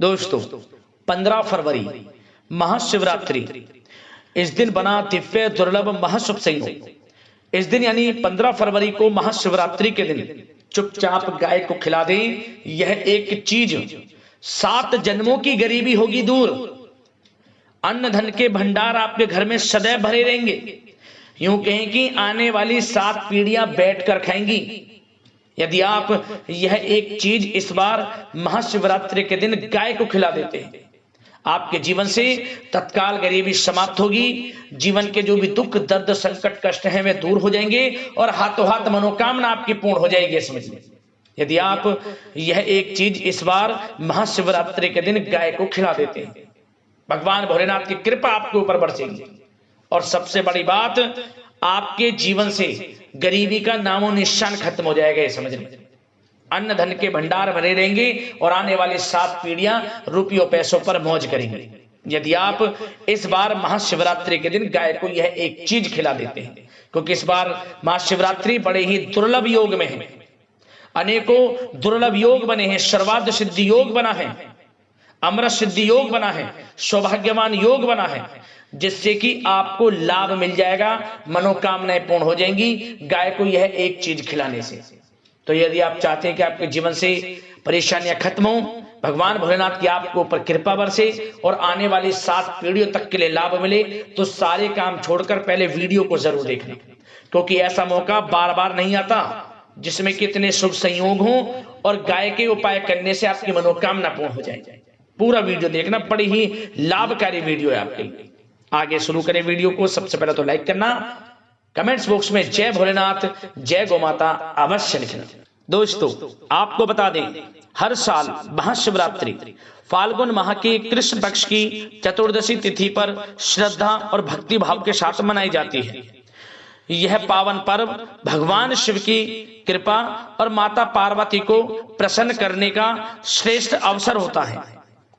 दोस्तों 15 फरवरी महाशिवरात्रि, इस दिन बना दिव्य दुर्लभ महाशुभ संयोग। इस दिन यानी 15 फरवरी को महाशिवरात्रि के दिन चुपचाप गाय को खिला दें। यह एक चीज 7 जन्मों की गरीबी होगी दूर। अन्न धन के भंडार आपके घर में सदैव भरे रहेंगे। यूं कहें कि आने वाली 7 पीढ़ियां बैठकर खाएंगी यदि आप यह एक चीज इस बार महाशिवरात्रि के दिन गाय को खिला देते हैं। आपके जीवन से तत्काल गरीबी समाप्त होगी। जीवन के जो भी दुख दर्द संकट कष्ट हैं वे दूर हो जाएंगे और हाथों हाथ मनोकामना आपकी पूर्ण हो जाएगी। समझिए, यदि आप यह एक चीज इस बार महाशिवरात्रि के दिन गाय को खिला देते हैं, भगवान भोलेनाथ की कृपा आपके ऊपर बरसेगी। और सबसे बड़ी बात, आपके जीवन से गरीबी का नामो निशान खत्म हो जाएगा। ये समझ लीजिए, अन्न धन के भंडार भरे रहेंगे और आने वाली 7 पीढ़ियां रुपयों पैसों पर मौज करेंगी यदि आप इस बार महाशिवरात्रि के दिन गाय को यह एक चीज खिला देते हैं। क्योंकि इस बार महाशिवरात्रि बड़े ही दुर्लभ योग में है। अनेकों दुर्लभ योग बने हैं। सर्वार्थ सिद्धि योग बना है, अमृत सिद्धि योग बना है, सौभाग्यवान योग बना है, जिससे कि आपको लाभ मिल जाएगा, मनोकामनाएं पूर्ण हो जाएंगी गाय को यह एक चीज खिलाने से। तो यदि आप चाहते हैं कि आपके जीवन से परेशानियां खत्म हो, भगवान भोलेनाथ की आपके ऊपर कृपा बरसे और आने वाली 7 पीढ़ियों तक के लिए लाभ मिले, तो सारे काम छोड़कर पहले वीडियो को जरूर देखना। क्योंकि ऐसा मौका बार बार नहीं आता जिसमें कितने शुभ संयोग हों और गाय के उपाय करने से आपकी मनोकामना पूर्ण हो जाए। पूरा वीडियो देखना, बड़ी ही लाभकारी वीडियो है आपके लिए। आगे शुरू करें वीडियो को। सबसे पहले तो लाइक करना, कमेंट्स बॉक्स में जय भोलेनाथ जय गोमाता अवश्य लिखना। दोस्तों आपको बता दें, हर साल महाशिवरात्रि फाल्गुन माह की कृष्ण पक्ष की चतुर्दशी तिथि पर श्रद्धा और भक्ति भाव के साथ मनाई जाती है। यह पावन पर्व भगवान शिव की कृपा और माता पार्वती को प्रसन्न करने का श्रेष्ठ अवसर होता है।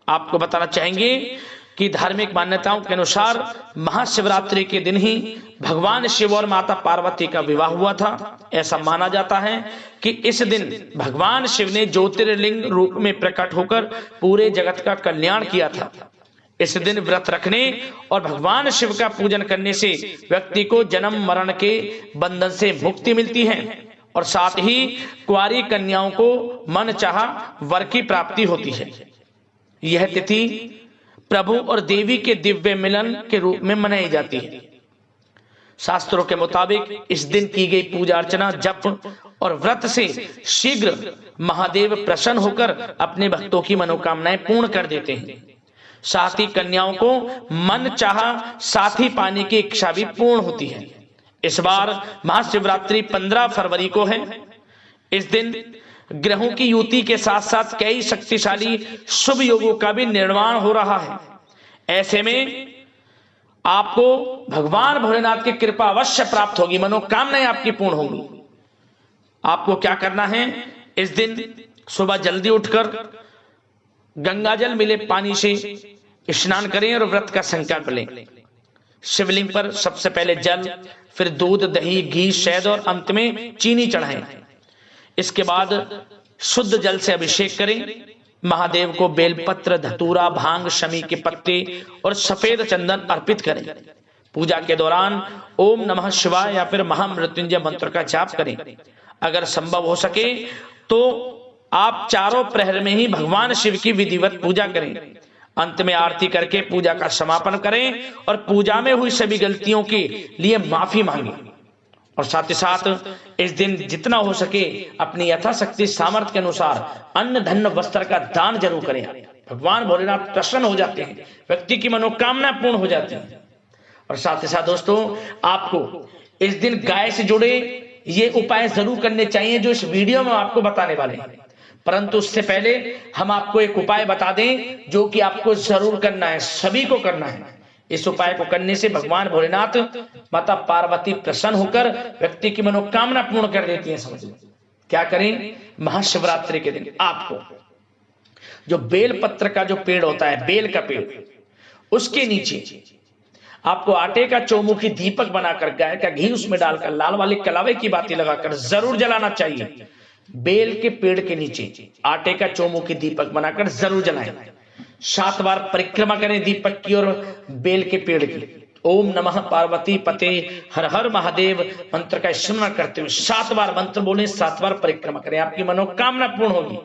आपको बताना चाहेंगे कि धार्मिक मान्यताओं के अनुसार महाशिवरात्रि के दिन ही भगवान शिव और माता पार्वती का विवाह हुआ था। ऐसा माना जाता है कि इस दिन भगवान शिव ने ज्योतिर्लिंग रूप में प्रकट होकर पूरे जगत का कल्याण किया था। इस दिन व्रत रखने और भगवान शिव का पूजन करने से व्यक्ति को जन्म मरण के बंधन से मुक्ति मिलती है और साथ ही कुंवारी कन्याओं को मनचाहा वर की प्राप्ति होती है। यह तिथि प्रभु और देवी के दिव्य मिलन के रूप में मनाई जाती है। शास्त्रों के मुताबिक इस दिन की गई पूजा अर्चना, जप और व्रत से शीघ्र महादेव प्रसन्न होकर अपने भक्तों की मनोकामनाएं पूर्ण कर देते हैं। साथ ही कन्याओं को मन चाहा साथी पाने की इच्छा भी पूर्ण होती है। इस बार महाशिवरात्रि 15 फरवरी को है। इस दिन ग्रहों की युति के साथ साथ कई शक्तिशाली शुभ योगों का भी निर्माण हो रहा है। ऐसे में आपको भगवान भोलेनाथ की कृपा अवश्य प्राप्त होगी, मनोकामनाएं आपकी पूर्ण होंगी। आपको क्या करना है, इस दिन सुबह जल्दी उठकर गंगाजल मिले पानी से स्नान करें और व्रत का संकल्प लें। शिवलिंग पर सबसे पहले जल, फिर दूध, दही, घी, शहद और अंत में चीनी चढ़ाएं। इसके बाद शुद्ध जल से अभिषेक करें। महादेव को बेलपत्र, धतूरा, भांग, शमी के पत्ते और सफेद चंदन अर्पित करें। पूजा के दौरान ओम नमः शिवाय या फिर महामृत्युंजय मंत्र का जाप करें। अगर संभव हो सके तो आप चारों प्रहर में ही भगवान शिव की विधिवत पूजा करें। अंत में आरती करके पूजा का समापन करें और पूजा में हुई सभी गलतियों के लिए माफी मांगे। और साथ ही साथ इस दिन जितना हो सके अपनी यथाशक्ति सामर्थ्य के अनुसार अन्न धन वस्त्र का दान जरूर करें। भगवान भोलेनाथ प्रसन्न हो जाते हैं, व्यक्ति की मनोकामना पूर्ण हो जाती है। और साथ ही साथ दोस्तों, आपको इस दिन गाय से जुड़े ये उपाय जरूर करने चाहिए जो इस वीडियो में आपको बताने वाले हैं। परंतु उससे पहले हम आपको एक उपाय बता दें जो कि आपको जरूर करना है, सभी को करना है। इस उपाय को करने से भगवान भोलेनाथ, माता पार्वती प्रसन्न होकर व्यक्ति की मनोकामना पूर्ण कर देती है। समझ लो क्या करें। महाशिवरात्रि के दिन आपको जो बेल पत्र का जो पेड़ होता है, बेल का पेड़, उसके नीचे आपको आटे का चौमुखी दीपक बनाकर गाय का घी उसमें डालकर लाल वाले कलावे की बाती लगाकर जरूर जलाना चाहिए। बेल के पेड़ के नीचे आटे का चौमुखी दीपक बनाकर जरूर जलाएं। 7 बार परिक्रमा करें दीपक की और बेल के पेड़ की। ओम नमः पार्वती पते हर हर महादेव मंत्र का स्मरण करते हुए 7 बार मंत्र बोलें, 7 बार परिक्रमा करें, आपकी मनोकामना पूर्ण होगी।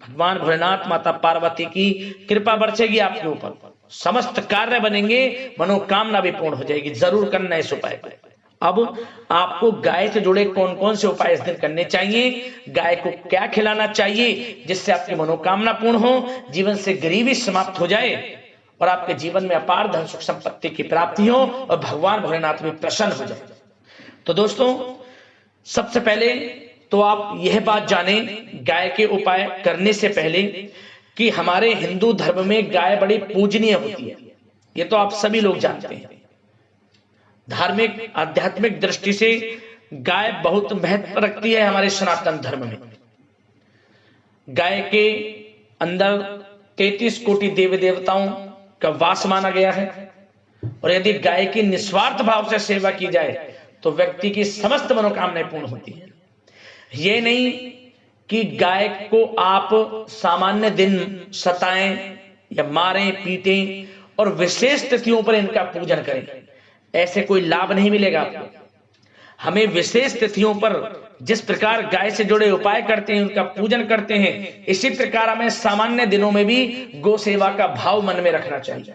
भगवान भोलेनाथ माता पार्वती की कृपा बरसेगी आपके ऊपर, समस्त कार्य बनेंगे, मनोकामना भी पूर्ण हो जाएगी। जरूर करना इस उपाय को। अब आपको गाय से जुड़े कौन कौन से उपाय इस दिन करने चाहिए, गाय को क्या खिलाना चाहिए जिससे आपकी मनोकामना पूर्ण हो, जीवन से गरीबी समाप्त हो जाए और आपके जीवन में अपार धन सुख संपत्ति की प्राप्ति हो और भगवान भोलेनाथ भी प्रसन्न हो जाए। तो दोस्तों, सबसे पहले तो आप यह बात जाने गाय के उपाय करने से पहले कि हमारे हिंदू धर्म में गाय बड़ी पूजनीय होती है। ये तो आप सभी लोग जानते हैं। धार्मिक आध्यात्मिक दृष्टि से गाय बहुत महत्व रखती है हमारे सनातन धर्म में। गाय के अंदर 33 कोटि देवी देवताओं का वास माना गया है और यदि गाय की निस्वार्थ भाव से सेवा की जाए तो व्यक्ति की समस्त मनोकामनाएं पूर्ण होती हैं। ये नहीं कि गाय को आप सामान्य दिन सताएं या मारें पीटें और विशेष तिथियों पर इनका पूजन करें, ऐसे कोई लाभ नहीं मिलेगा आपको। हमें विशेष तिथियों पर जिस प्रकार गाय से जुड़े उपाय करते हैं, उनका पूजन करते हैं, इसी प्रकार हमें सामान्य दिनों में भी गौ सेवा का भाव मन में रखना चाहिए।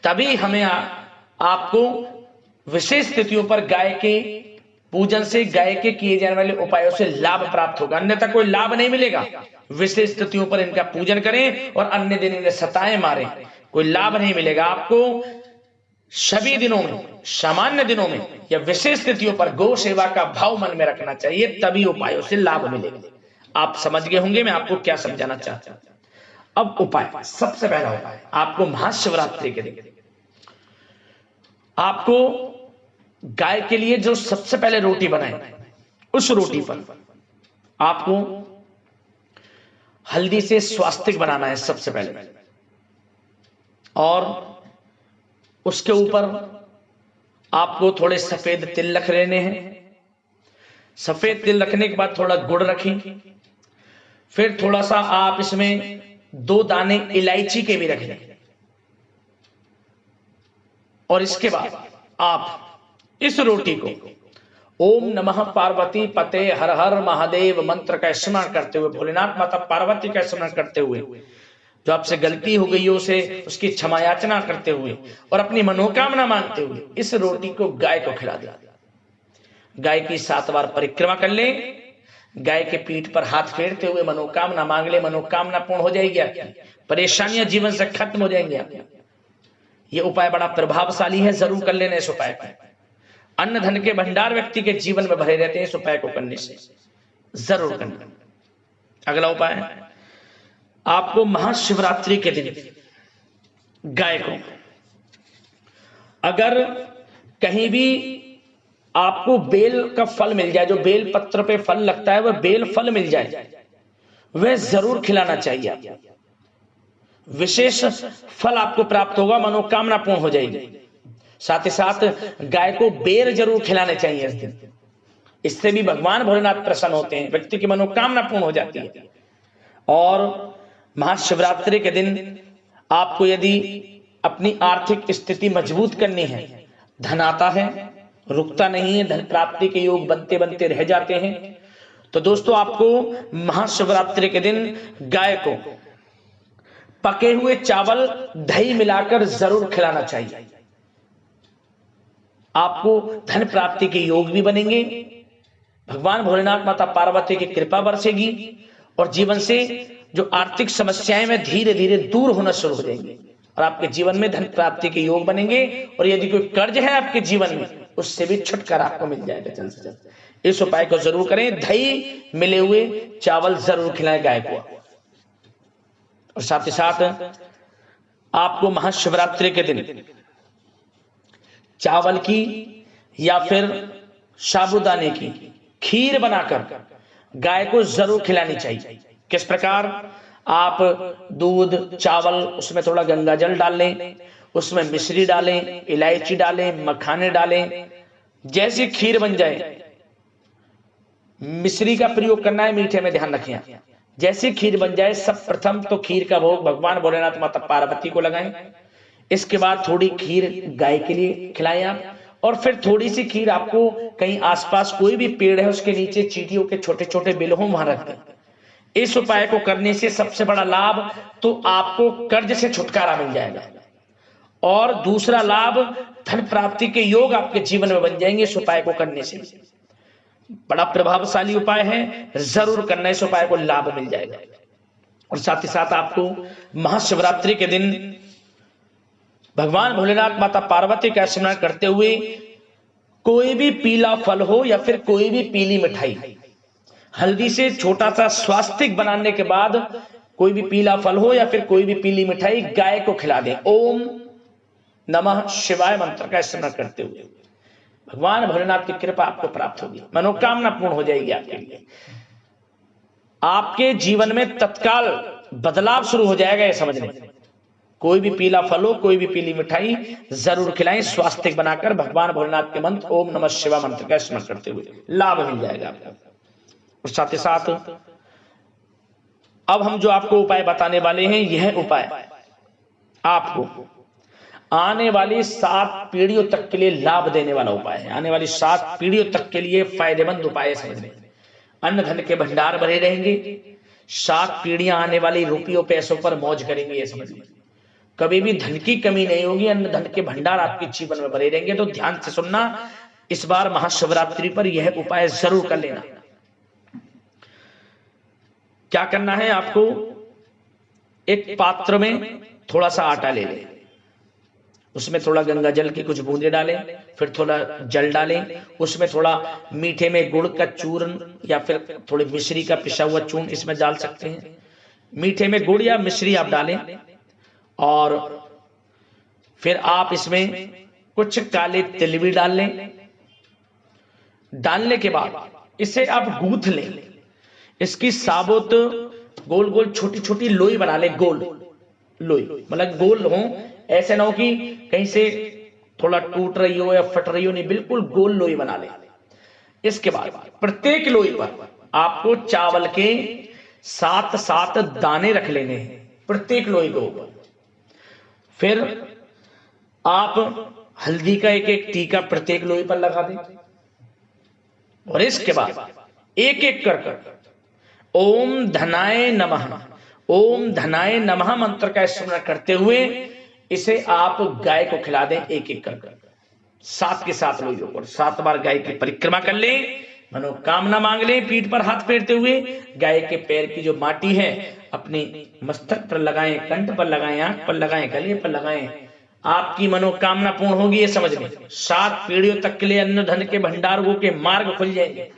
तभी हमें आपको विशेष तिथियों पर गाय के पूजन से, गाय के किए जाने वाले उपायों से लाभ प्राप्त होगा, अन्यथा कोई लाभ नहीं मिलेगा। विशेष तिथियों पर इनका पूजन करें और अन्य दिन इन्हें सताएं मारें, कोई लाभ नहीं मिलेगा आपको। सभी दिनों में, सामान्य दिनों में या विशेष तिथियों पर गौ सेवा का भाव मन में रखना चाहिए, तभी उपायों से लाभ मिलेगा। आप समझ गए होंगे मैं आपको क्या समझाना चाहता हूं। अब उपाय, सबसे पहला उपाय आपको महाशिवरात्रि के दिन आपको गाय के लिए जो सबसे पहले रोटी बनाए, उस रोटी पर आपको हल्दी से स्वास्तिक बनाना है सबसे पहले, और उसके ऊपर आपको थोड़े सफेद तिल रख लेने हैं। सफेद तिल रखने के बाद थोड़ा गुड़ रखें, फिर थोड़ा सा आप इसमें 2 दाने इलायची के भी रख लें, और इसके बाद आप इस रोटी को ओम नमः पार्वती पते हर हर महादेव मंत्र का स्मरण करते हुए, भोलेनाथ माता पार्वती का स्मरण करते हुए, जो आपसे गलती हो गई हो उसे उसकी क्षमा याचना करते हुए और अपनी मनोकामना मांगते हुए इस रोटी को गाय को खिला दे। गाय की 7 बार परिक्रमा कर ले, गाय के पीठ पर हाथ फेरते हुए मनोकामना मांग ले, मनोकामना पूर्ण हो जाएगी आपकी, परेशानियां जीवन से खत्म हो जाएंगी आपकी। ये उपाय बड़ा प्रभावशाली है, जरूर कर लेना इस उपाय को। अन्न धन के भंडार व्यक्ति के जीवन में भरे रहते हैं इस उपाय को करने से, जरूर करना। अगला उपाय है आपको महाशिवरात्रि के दिन गाय को, अगर कहीं भी आपको बेल का फल मिल जाए, जो बेल पत्र पे फल लगता है वह बेल फल मिल जाए, वह जरूर खिलाना चाहिए। विशेष फल आपको प्राप्त होगा, मनोकामना पूर्ण हो जाएगी। साथ ही साथ गाय को बेर जरूर खिलाने चाहिए इस दिन, इससे भी भगवान भोलेनाथ प्रसन्न होते हैं, व्यक्ति की मनोकामना पूर्ण हो जाती है। और महाशिवरात्रि के दिन आपको यदि अपनी आर्थिक स्थिति मजबूत करनी है, धन आता है रुकता नहीं है, धन प्राप्ति के योग बनते बनते रह जाते हैं, तो दोस्तों आपको महाशिवरात्रि के दिन गाय को पके हुए चावल दही मिलाकर जरूर खिलाना चाहिए। आपको धन प्राप्ति के योग भी बनेंगे, भगवान भोलेनाथ माता पार्वती की कृपा बरसेगी और जीवन से जो आर्थिक समस्याएं में धीरे धीरे दूर होना शुरू हो जाएंगी और आपके जीवन में धन प्राप्ति के योग बनेंगे। और यदि कोई कर्ज है आपके जीवन में, उससे भी छुटकारा आपको मिल जाएगा जल्द से जल्द। इस उपाय को जरूर करें, दही मिले हुए चावल जरूर खिलाएं गाय को। और साथ ही साथ आपको महाशिवरात्रि के दिन चावल की या फिर साबूदाने की खीर बनाकर गाय को जरूर खिलानी चाहिए। किस प्रकार, आप दूध चावल उसमें थोड़ा गंगा जल डाल लें, उसमें मिश्री डालें, इलायची डालें, मखाने डालें, जैसी खीर बन जाए। मिश्री का प्रयोग करना है, मीठे में ध्यान रखें, जैसी खीर बन जाए सब प्रथम तो खीर का भोग भगवान भोलेनाथ माता पार्वती को लगाएं। इसके बाद थोड़ी खीर गाय के लिए खिलाएं आप, और फिर थोड़ी सी खीर आपको कहीं आसपास कोई भी पेड़ है उसके नीचे चींटियों के छोटे छोटे बिल हों वहां रख दें। इस उपाय को करने से सबसे बड़ा लाभ तो आपको कर्ज से छुटकारा मिल जाएगा, और दूसरा लाभ धन प्राप्ति के योग आपके जीवन में बन जाएंगे। इस उपाय को करने से बड़ा प्रभावशाली उपाय है, जरूर करना, इस उपाय को लाभ मिल जाएगा। और साथ ही साथ आपको महाशिवरात्रि के दिन भगवान भोलेनाथ माता पार्वती का स्मरण करते हुए कोई भी पीला फल हो या फिर कोई भी पीली मिठाई हल्दी से छोटा सा स्वास्तिक बनाने के बाद कोई भी पीला फल हो या फिर कोई भी पीली मिठाई गाय को खिला दें। ओम नमः शिवाय मंत्र का स्मरण करते हुए भगवान भोलेनाथ की कृपा आपको प्राप्त होगी, मनोकामना पूर्ण हो जाएगी आपके लिए। आपके जीवन में तत्काल बदलाव शुरू हो जाएगा, ये समझ लें। कोई भी पीला फल हो, कोई भी पीली मिठाई जरूर खिलाएं स्वास्तिक बनाकर, भगवान भोलेनाथ के मंत्र ओम नमः शिवाय मंत्र का स्मरण करते हुए लाभ मिल जाएगा आपको। और साथ ही साथ अब हम जो आपको उपाय बताने वाले हैं, यह उपाय आपको आने वाली 7 पीढ़ियों तक के लिए लाभ देने वाला उपाय है। आने वाली 7 पीढ़ियों तक के लिए फायदेमंद उपाय है, समझ लें। अन्न धन के भंडार भरे रहेंगे, 7 पीढ़ियां आने वाली रुपयों पैसों पर मौज करेंगे, ये समझ लें। कभी भी धन की कमी नहीं होगी, अन्न धन के भंडार आपके जीवन में भरे रहेंगे। तो ध्यान से सुनना, इस बार महाशिवरात्रि पर यह उपाय जरूर कर लेना। क्या करना है आपको, एक पात्र में थोड़ा सा आटा ले लें, उसमें थोड़ा गंगा जल की कुछ बूंदे डालें, फिर थोड़ा जल डालें, उसमें थोड़ा मीठे में गुड़ का चूर्ण या फिर थोड़ी मिश्री का पिसा हुआ चूर्ण इसमें डाल सकते हैं। मीठे में गुड़ या मिश्री आप डालें, और फिर आप इसमें कुछ काले तिल भी डाल लें। डालने के बाद इसे आप गूंथ लें, इसकी साबुत गोल गोल छोटी छोटी लोई बना ले। गोल लोई मतलब गोल हो, ऐसे ना हो कि कहीं से थोड़ा टूट रही हो या फट रही हो, नहीं, बिल्कुल गोल लोई बना ले। इसके बाद प्रत्येक लोई पर आपको चावल के 7-7 दाने रख लेने हैं, प्रत्येक लोई के ऊपर। फिर आप हल्दी का एक एक टीका प्रत्येक लोई पर लगा दें, और इसके बाद एक एक कर ओम धनाय नमः, ओम धनाय नमः मंत्र का स्मरण करते हुए इसे आप गाय को खिला दें, एक एक कर 7 के 7 लोइयों पर 7 बार गाय की परिक्रमा कर लें, मनोकामना मांग लें। पीठ पर हाथ फेरते हुए गाय के पैर की जो माटी है अपने मस्तक पर लगाएं, कंठ पर लगाएं, आंख पर लगाएं, गले पर लगाएं, आपकी मनोकामना पूर्ण होगी, ये समझ लें। 7 पीढ़ियों तक के लिए अन्न धन के भंडारों के मार्ग खुल जाएंगे,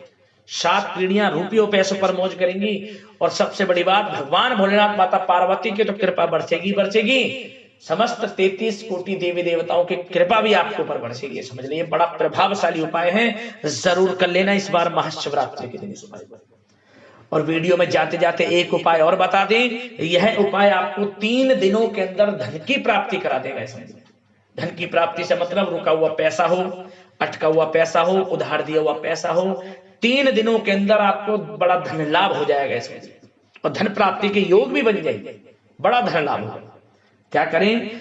7 पीढ़ियां रुपयों पैसों पर मौज करेंगी। और सबसे बड़ी बात, भगवान भोलेनाथ माता पार्वती की तो कृपा बरसेगी बरसेगी, समस्त 33 कोटि देवी देवताओं की कृपा भी आपके ऊपर बरसेगी, समझ लीजिए। बड़ा प्रभावशाली उपाय है, जरूर कर लेना इस बार महाशिवरात्रि के दिन इस उपाय को। और वीडियो में जाते जाते एक उपाय और बता दें, यह उपाय आपको 3 दिनों के अंदर धन की प्राप्ति करा देगा। इसमें धन की प्राप्ति से मतलब रुका हुआ पैसा हो, अटका हुआ पैसा हो, उधार दिया हुआ पैसा हो, 3 दिनों के अंदर आपको बड़ा धन लाभ हो जाएगा इसमें, और धन प्राप्ति के योग भी बन जाएंगे, बड़ा धन लाभ होगा। क्या करें,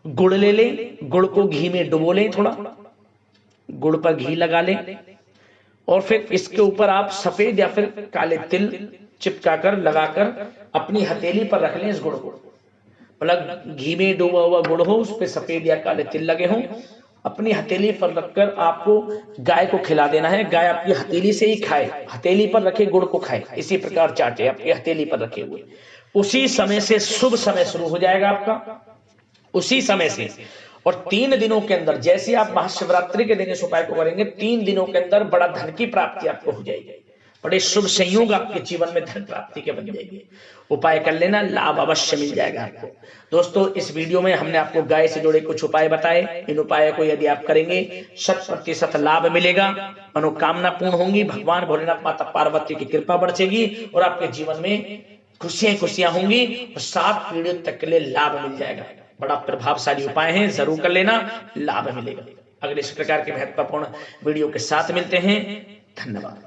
गुड़ ले लें, गुड़ को घी में डुबो लें, थोड़ा गुड़ पर घी लगा लें, और फिर इसके ऊपर आप सफेद या फिर काले तिल चिपकाकर लगाकर अपनी हथेली पर रख लें। इस गुड़ को मतलब घी में डूबा हुआ गुड़ हो, उस पर सफेद या काले तिल लगे हों, अपनी हथेली पर रखकर आपको गाय को खिला देना है। गाय आपकी हथेली से ही खाए, हथेली पर रखे गुड़ को खाए, इसी प्रकार चाटे आपकी हथेली पर रखे हुए। उसी समय से शुभ समय शुरू हो जाएगा आपका, उसी समय से। और 3 दिनों के अंदर, जैसे आप महाशिवरात्रि के दिन इस उपाय को करेंगे, 3 दिनों के अंदर बड़ा धन की प्राप्ति आपको हो जाएगी, बड़े शुभ संयोग आपके जीवन में धन प्राप्ति के बन जाएंगे। उपाय कर लेना, लाभ अवश्य मिल जाएगा आपको। दोस्तों, इस वीडियो में हमने आपको गाय से जुड़े कुछ उपाय बताए। इन उपायों को यदि आप करेंगे 100% लाभ मिलेगा, मनोकामना पूर्ण होंगी, भगवान भोलेनाथ माता पार्वती की कृपा बरसेगी, और आपके जीवन में खुशियां होंगी, और 7 पीढ़ियों तक के लिए लाभ मिल जाएगा। बड़ा प्रभावशाली उपाय है, जरूर कर लेना, लाभ मिलेगा। अगले इस प्रकार के महत्वपूर्ण वीडियो के साथ मिलते हैं। धन्यवाद।